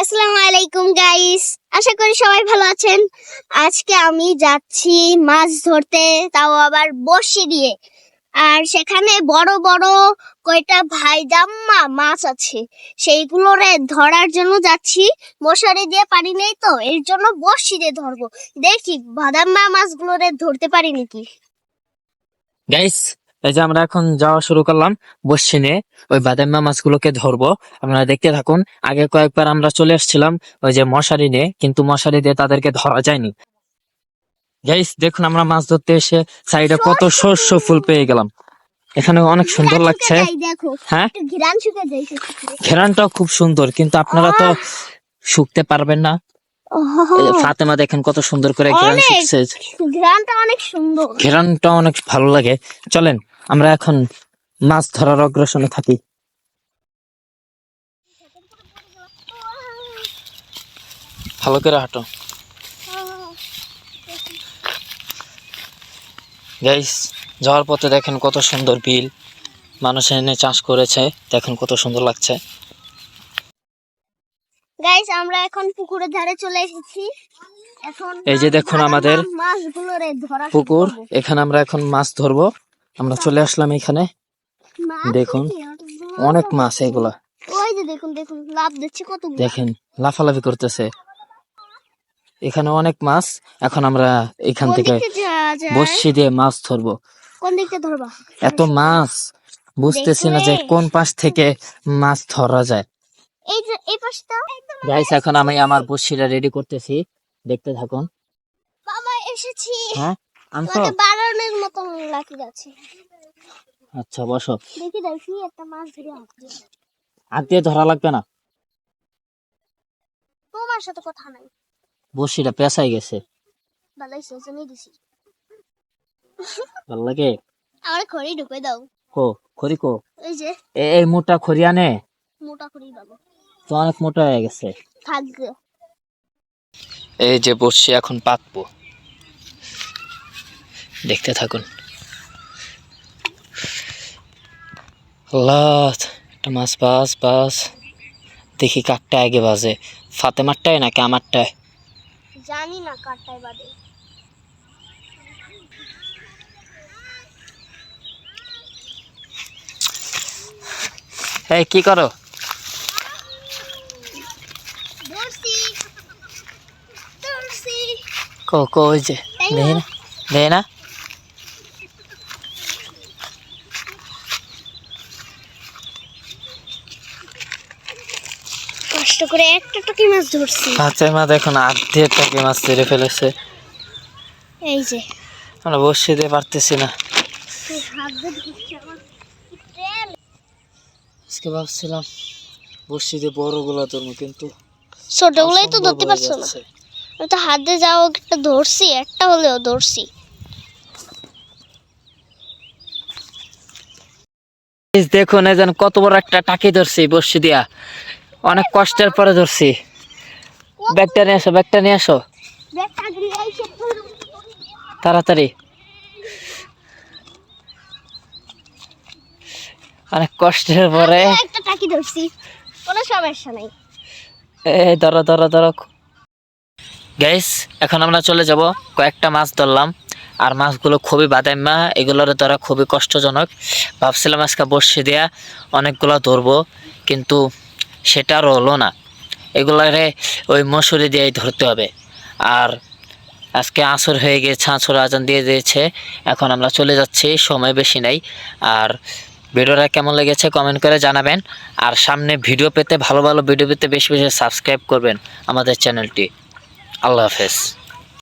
আসসালামু আলাইকুম গাইস, আশা করি সবাই ভালো আছেন। আজকে আমি যাচ্ছি মাছ ধরতে, তাও আবার বড়শি দিয়ে। আর সেখানে বড় বড় কয়টা ভাইজাম্মা মাছ আছে, সেইগুলোরে ধরার জন্য যাচ্ছি। মশারি দিয়ে পানি নেই তো, এর জন্য বড়শি দিয়ে ধরবো। দেখি ভাদাম্মা মাছগুলোরে ধরতে পারি নাকি। গাইস, এই যে আমরা এখন যাওয়া শুরু করলাম বসছি নিয়ে ওই বাদাম্মা মাছগুলোকে ধরবো। আপনারা দেখতে থাকুন। আগে কয়েকবার আমরা চলে আসছিলাম ওই যে মশারি নিয়ে, কিন্তু মশারি দিয়ে তাদেরকে ধরা যায়নি। গাইস দেখুন, আমরা মাছ ধরতে এসে সাইডে কত শস্য ফুল পেয়ে গেলাম। এখানে অনেক সুন্দর লাগছে। হ্যাঁ, ঘেরানটাও খুব সুন্দর, কিন্তু আপনারা তো শুকতে পারবেন না। ফাতেমা দেখেন কত সুন্দর করে ঘেরান শুকছে। ঘেরানটা অনেক সুন্দর, ঘেরানটা অনেক ভালো লাগে। চলেন আমরা এখন মাছ ধরার অগ্রসরে থাকি। ভালো করে হাঁটো গাইস। যাওয়ার পথে দেখেন কত সুন্দর বিল, মানুষ এনে চাষ করেছে। দেখেন কত সুন্দর লাগছে। গাইস আমরা এখন পুকুরের ধারে চলে এসেছি। এখন এই যে দেখুন আমাদের মাছগুলোরে ধরা পুকুর, এখানে আমরা এখন মাছ ধরবো। আমরা চলে আসলাম এখানে। দেখুন অনেক মাছ, এগুলা ওই যে দেখুন দেখুন লাভ দিচ্ছে কত, দেখেন লাফালাফি করতেছে। এখানে অনেক মাছ। এখন আমরা এখান থেকে বড়শি দিয়ে মাছ ধরবো। কোন দিকে ধরবা? এত মাছ বুঝতেছি না যে কোন পাশ থেকে মাছ ধরা যায়। এই যে এই পাশটা। গাইস এখন আমি আমার বড়শিটা রেডি করতেছি, দেখতে থাকুন। বাবা এসেছি। হ্যাঁ আনছো? মানে বারানের মতো লাঠি আছে। আচ্ছা বসো। দেখি দেখি একটা মাছ ধরে আসছে। হাত দিয়ে ধরা লাগবে না, তোমার সাথে কথা নাই। বড়শিটা পেঁচাই গেছে। ভালোইছে জমি দিছি। ভালো লাগে। আমার খড়ি ঢুকে দাও। কো খড়ি কো? এই যে এই মোটা খড়ি আনে। মোটা খড়ি বাবা তো অনেক মোটা হয়ে গেছে। থাকবে। এই যে বড়শি এখন পাতবো, দেখতে থাকুন। আল্লাহ, একটা মাছ বাস বাস। দেখি কাকটা আগে বাজে, ফাতেমারটায় নাকি আমারটায়? জানি না কাটাই বাদে। এই কি করো? ধরছি ধরছি। কো কো ওই যে দেয় না, দেয় না। কষ্ট করে একটা টাকি মাছ ধরছি। ফাতেমা দেখুন আধে টাকি মাছ ধরে ফেলেছে। এই যে আমরা বসে দিতে পারতেছি না। আজকে ভাবছিলাম বসে দিয়ে বড় গুলা ধরবো, কিন্তু ছোটগুলাই তো ধরতে পারছো না। আমি তো হাতে যাও একটা ধরছি, একটা হলেও ধরছি। দেখুন এই যেন কত বড় একটা টাকি ধরছি বসে দিয়া, অনেক কষ্টের পরে ধরছি। ব্যাগটা নিয়ে আসো, ব্যাগটা নিয়ে আসো তাড়াতাড়ি। অনেক কষ্টের পরে একটা টাকি ধরছি, কোনো সমস্যা নাই। এই ধরো ধরো ধরো গাইস। এখন আমরা চলে যাব। কয়েকটা মাছ ধরলাম, আর মাছগুলো খুবই বাদাম্মা, এগুলোর ধরা খুবই কষ্টজনক। ভাবছিলাম আজকে বড়শি দেয়া অনেকগুলো ধরবো, কিন্তু সেটা আর হলো না। এগুলারে ওই মশুরি দিয়েই ধরতে হবে। আর আজকে আসর হয়ে গেছে, আসর আজান দিয়ে দিয়েছে। এখন আমরা চলে যাচ্ছি, সময় বেশি নাই। আর ভিডিওটা কেমন লেগেছে কমেন্ট করে জানাবেন। আর সামনে ভিডিও পেতে, ভালো ভালো ভিডিও পেতে বেশি বেশি সাবস্ক্রাইব করবেন আমাদের চ্যানেলটি। আল্লাহ হাফেজ।